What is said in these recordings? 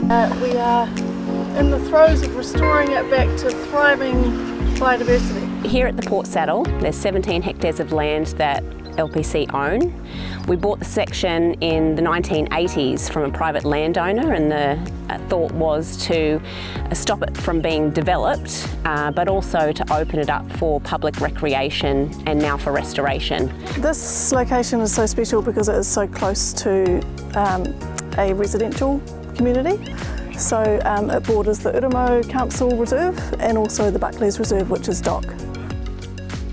We are in the throes of restoring it back to thriving biodiversity. Here at the Port Saddle, there's 17 hectares of land that LPC own. We bought the section in the 1980s from a private landowner, and the thought was to stop it from being developed, but also to open it up for public recreation and now for restoration. This location is so special because it is so close to a residential community. So it borders the Uramo Council Reserve and also the Buckley's Reserve, which is DOC.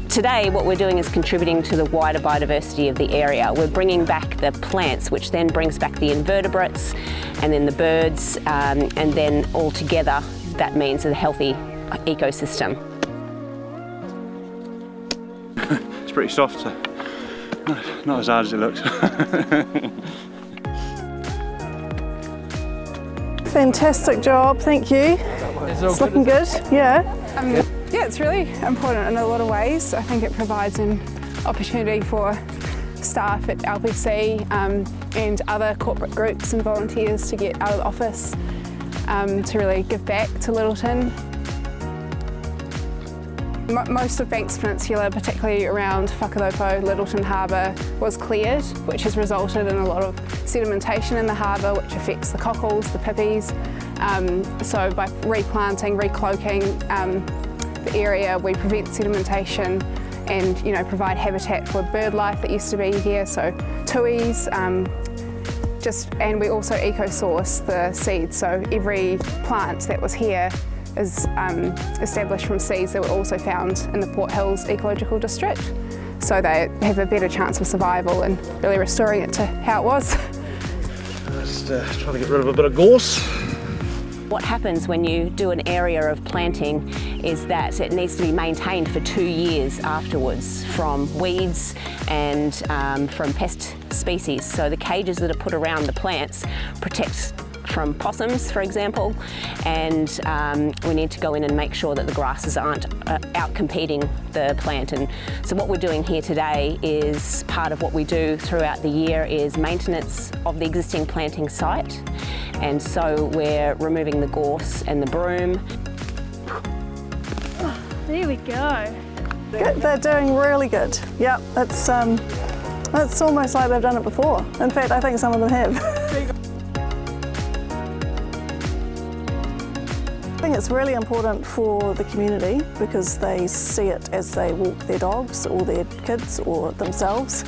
Today what we're doing is contributing to the wider biodiversity of the area. We're bringing back the plants, which then brings back the invertebrates and then the birds, and then all together that means a healthy ecosystem. It's pretty soft, so not as hard as it looks. Fantastic job, thank you. It's looking good, yeah. Yeah, it's really important in a lot of ways. I think it provides an opportunity for staff at LPC and other corporate groups and volunteers to get out of the office to really give back to Lyttelton. Most of Banks Peninsula, particularly around Whakalopo, Lyttelton Harbour, was cleared, which has resulted in a lot of sedimentation in the harbour, which affects the cockles, the pippies. So by replanting, recloaking the area, we prevent sedimentation and provide habitat for bird life that used to be here, so tuis, and we also eco-source the seeds, so every plant that was here is established from seeds that were also found in the Port Hills ecological district, so they have a better chance of survival and really restoring it to how it was. Just trying to get rid of a bit of gorse. What happens when you do an area of planting is that it needs to be maintained for 2 years afterwards from weeds and from pest species. So the cages that are put around the plants protect from possums, for example, and we need to go in and make sure that the grasses aren't out-competing the plant. And so what we're doing here today is part of what we do throughout the year is maintenance of the existing planting site. And so we're removing the gorse and the broom. Oh, there we go. Good. They're doing really good. Yep, it's almost like they've done it before. In fact, I think some of them have. I think it's really important for the community because they see it as they walk their dogs or their kids or themselves,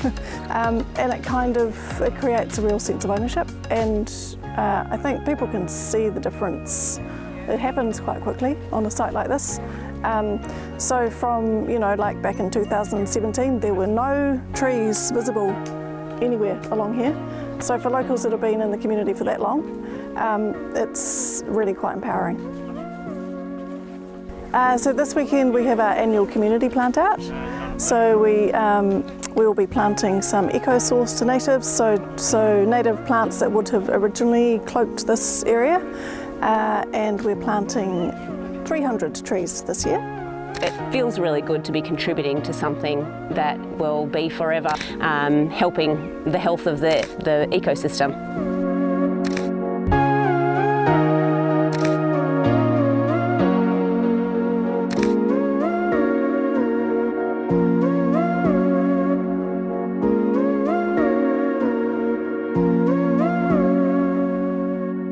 and it creates a real sense of ownership, and I think people can see the difference. It happens quite quickly on a site like this. So from, like back in 2017, there were no trees visible anywhere along here. So for locals that have been in the community for that long, it's really quite empowering. So this weekend we have our annual community plant out. So we will be planting some eco-sourced natives, so native plants that would have originally cloaked this area, and we're planting 300 trees this year. It feels really good to be contributing to something that will be forever helping the health of the ecosystem.